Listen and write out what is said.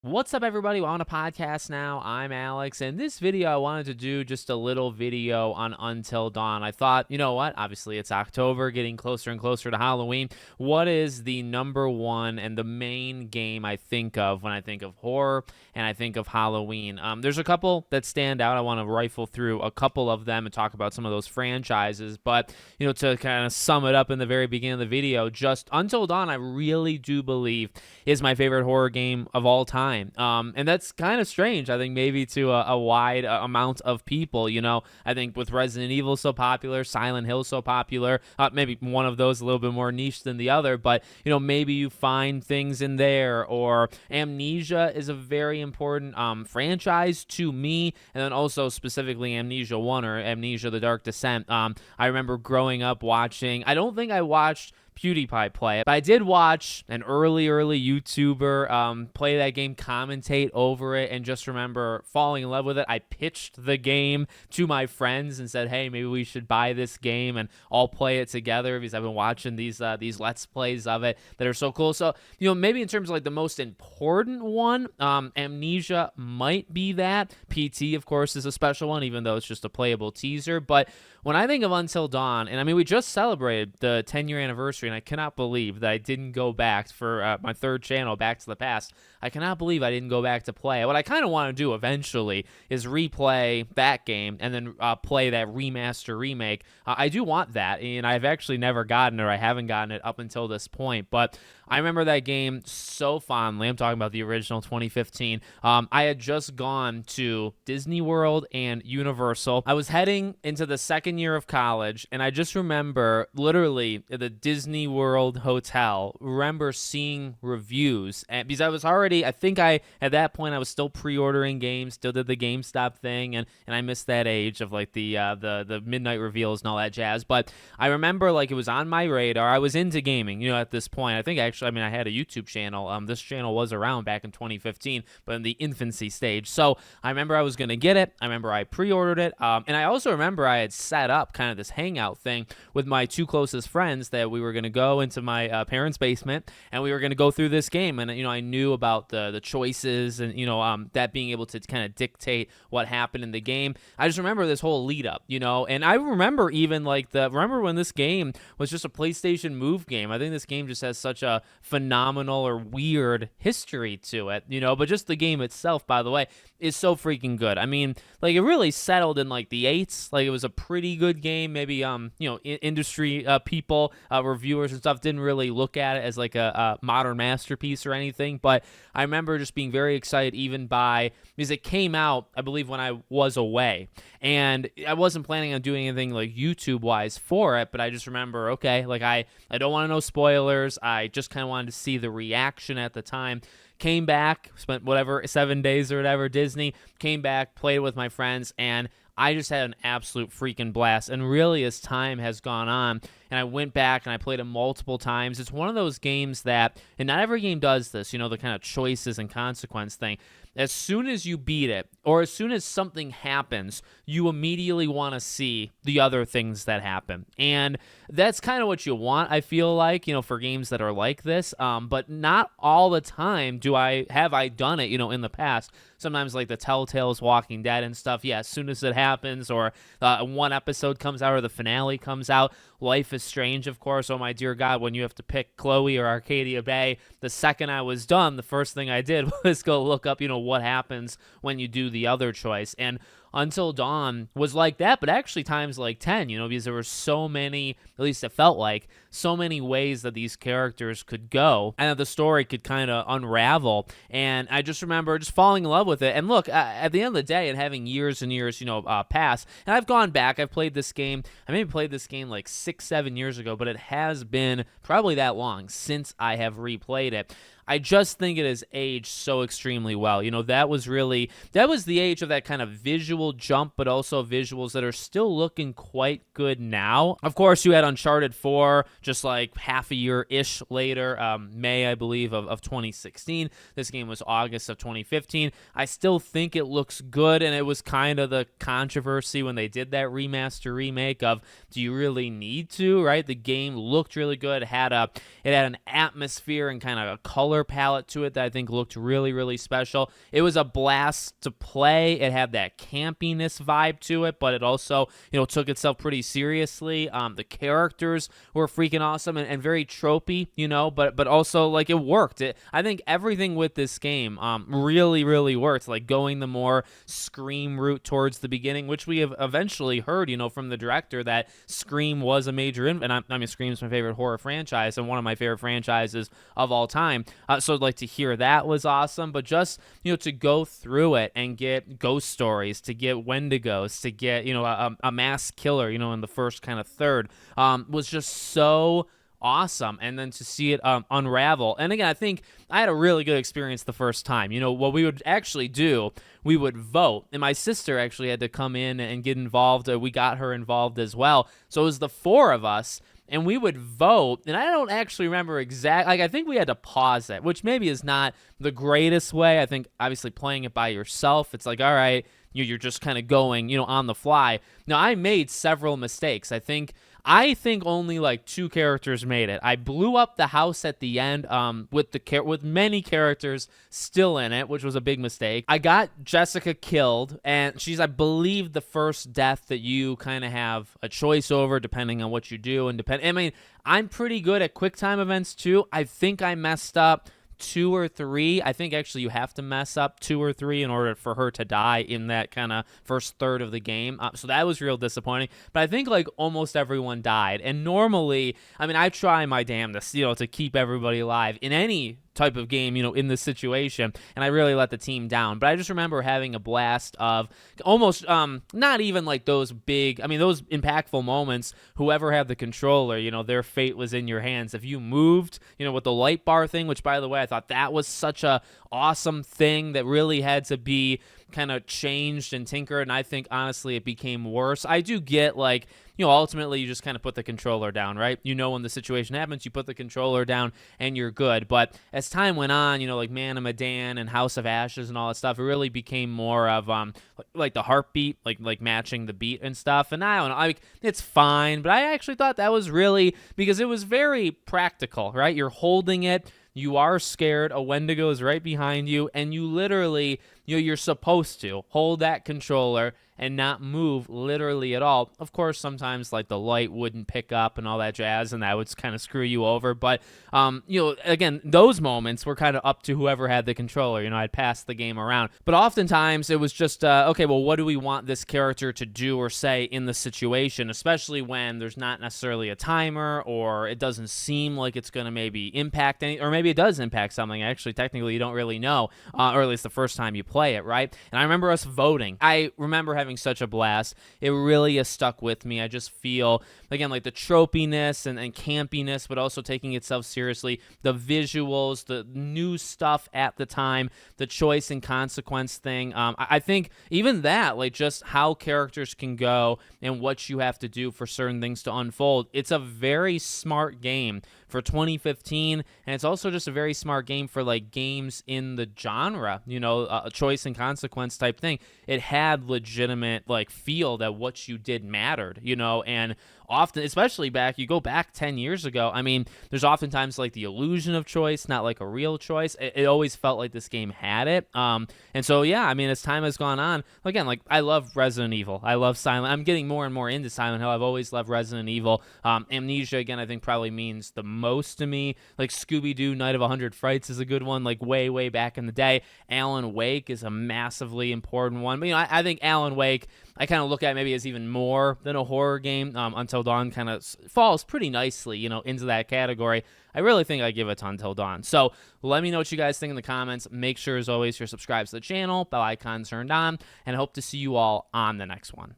What's up, everybody? Well, on a podcast now. I'm Alex, and this video I wanted to do just a little video on Until Dawn. I thought, you know what? Obviously, it's October, getting closer and closer to Halloween. What is the number one and the main game I think of when I think of horror and I think of Halloween? There's a couple that stand out. I want to rifle through a couple of them and talk about some of those franchises. But, to kind of sum it up in the very beginning of the video, just Until Dawn, I really do believe is my favorite horror game of all time. And that's kind of strange, I think, maybe to a wide amount of people. I think with Resident Evil so popular, Silent Hill so popular, maybe one of those a little bit more niche than the other, but, maybe you find things in there. Or Amnesia is a very important franchise to me, and then also specifically Amnesia 1 or Amnesia The Dark Descent. I remember growing up watching, I don't think I watched PewDiePie play it, but I did watch an early YouTuber play that game, commentate over it, and just remember falling in love with it. I pitched the game to my friends and said, hey, maybe we should buy this game and all play it together, because I've been watching these Let's Plays of it that are so cool. So, maybe in terms of like the most important one, Amnesia might be that. PT, of course, is a special one, even though it's just a playable teaser. But when I think of Until Dawn, and I mean, we just celebrated the 10-year anniversary, and I cannot believe that I didn't go back for my third channel, Back to the Past. I cannot believe I didn't go back to play it. What I kind of want to do eventually is replay that game and then play that remaster remake. I do want that, and I've actually never gotten it, or I haven't gotten it up until this point. But I remember that game so fondly. I'm talking about the original 2015. I had just gone to Disney World and Universal. I was heading into the second year of college, and I just remember literally at the Disney World hotel, remember seeing reviews, and because at that point I was still pre-ordering games, still did the GameStop thing, and I missed that age of like the midnight reveals and all that jazz. But I remember like it was on my radar. I was into gaming, at this point. I think actually, I had a YouTube channel. This channel was around back in 2015, but in the infancy stage. So I remember I was going to get it. I remember I pre-ordered it. And I also remember I had set up kind of this hangout thing with my two closest friends that we were going to go into my parents' basement, and we were going to go through this game. And, I knew about the choices and, that being able to kind of dictate what happened in the game. I just remember this whole lead up, and I remember even remember when this game was just a PlayStation Move game. I think this game just has such a phenomenal or weird history to it, but just the game itself, by the way, is so freaking good. I mean, like, it really settled in like the eights. Like, it was a pretty good game. Maybe industry people, reviewers and stuff didn't really look at it as like a modern masterpiece or anything, but I remember just being very excited because it came out, I believe, when I was away, and I wasn't planning on doing anything like YouTube wise for it, but I just remember, okay, like I don't want to know spoilers. I just kind of wanted to see the reaction at the time. Came back, spent 7 days or whatever, Disney, came back, played with my friends, and I just had an absolute freaking blast. And really, as time has gone on, and I went back and I played it multiple times, it's one of those games that, and not every game does this, the kind of choices and consequence thing. As soon as you beat it, or as soon as something happens, you immediately want to see the other things that happen. And that's kind of what you want, I feel like, for games that are like this. But not all the time have I done it, in the past. Sometimes like the Telltale's Walking Dead and stuff, yeah, as soon as it happens, or one episode comes out or the finale comes out. Life is Strange, of course. Oh my dear God, when you have to pick Chloe or Arcadia Bay, the second I was done, the first thing I did was go look up, what happens when you do the other choice. And Until Dawn was like that, but actually times like 10, because there were so many, at least it felt like, so many ways that these characters could go and that the story could kind of unravel. And I just remember just falling in love with it. And look, at the end of the day, and having years and years, pass, and I've gone back, I've played this game. I maybe played this game like 6-7 years ago, but it has been probably that long since I have replayed it. I just think it has aged so extremely well. That was the age of that kind of visual jump, but also visuals that are still looking quite good now. Of course, you had Uncharted 4 just like half a year-ish later, May, I believe, of 2016. This game was August of 2015. I still think it looks good, and it was kind of the controversy when they did that remaster remake of, do you really need to, right? The game looked really good. It had an atmosphere and kind of a color color palette to it that I think looked really, really special. It was a blast to play. It had that campiness vibe to it, but it also, took itself pretty seriously. The characters were freaking awesome and very tropey, but also like it worked. I think everything with this game really, really worked. Like going the more Scream route towards the beginning, which we have eventually heard, from the director that Scream was a major, and I mean, Scream's my favorite horror franchise and one of my favorite franchises of all time. So like to hear that was awesome, but just, to go through it and get ghost stories, to get Wendigos, to get, a mass killer, in the first kind of third, was just so awesome. And then to see it unravel. And again, I think I had a really good experience the first time. What we would actually do, we would vote. And my sister actually had to come in and get involved. We got her involved as well. So it was the four of us. And we would vote, and I don't actually remember exactly. Like, I think we had to pause it, which maybe is not the greatest way. I think, obviously, playing it by yourself, it's like, all right, you're just kind of going, on the fly. Now, I made several mistakes. I think only like 2 characters made it. I blew up the house at the end with many characters still in it, which was a big mistake. I got Jessica killed, and she's, I believe, the first death that you kind of have a choice over depending on what you do. I mean, I'm pretty good at quick time events too. I think I messed up 2 or 3. I think actually you have to mess up 2 or 3 in order for her to die in that kind of first third of the game. So that was real disappointing. But I think like almost everyone died. And normally, I mean, I try my damnedest, to keep everybody alive in any type of game, in this situation, and I really let the team down. But I just remember having a blast of almost not even like those big, I mean, those impactful moments. Whoever had the controller, their fate was in your hands. If you moved, with the light bar thing, which by the way, I thought that was such a awesome thing that really had to be kind of changed and tinkered, and I think honestly it became worse. I do get like, ultimately you just kind of put the controller down, right? When the situation happens, you put the controller down and you're good. But as time went on, like Man of Medan and House of Ashes and all that stuff, it really became more of like the heartbeat, like matching the beat and stuff. And I don't know, it's fine, but I actually thought that was really, because it was very practical, right? You're holding it, you are scared, a Wendigo is right behind you, and you literally, you're supposed to hold that controller and not move literally at all. Of course, sometimes like the light wouldn't pick up and all that jazz, and that would kind of screw you over. But, again, those moments were kind of up to whoever had the controller. I'd pass the game around. But oftentimes it was just, okay, well, what do we want this character to do or say in the situation, especially when there's not necessarily a timer, or it doesn't seem like it's going to maybe impact any, or maybe it does impact something. Actually, technically, you don't really know, or at least the first time you play it, right? And I remember us voting. I remember having such a blast. It really has stuck with me. I just feel, again, like the tropiness and campiness, but also taking itself seriously. The visuals, the new stuff at the time, the choice and consequence thing. I think even that, like just how characters can go and what you have to do for certain things to unfold. It's a very smart game for 2015, and it's also just a very smart game for like games in the genre, a choice and consequence type thing. It had legitimate like feel that what you did mattered, and often, especially you go back 10 years ago, I mean, there's oftentimes like the illusion of choice, not like a real choice. It always felt like this game had it. And so, yeah, I mean, as time has gone on, again, like I love Resident Evil. I love Silent. I'm getting more and more into Silent Hill. I've always loved Resident Evil. Amnesia, again, I think probably means the most to me. Like Scooby-Doo Night of 100 Frights is a good one, like way, way back in the day. Alan Wake is a massively important one. But, I think Alan Wake, I kind of look at maybe as even more than a horror game. Until Dawn kind of falls pretty nicely, into that category. I really think I give it to Until Dawn. So let me know what you guys think in the comments. Make sure, as always, you're subscribed to the channel, bell icon turned on, and I hope to see you all on the next one.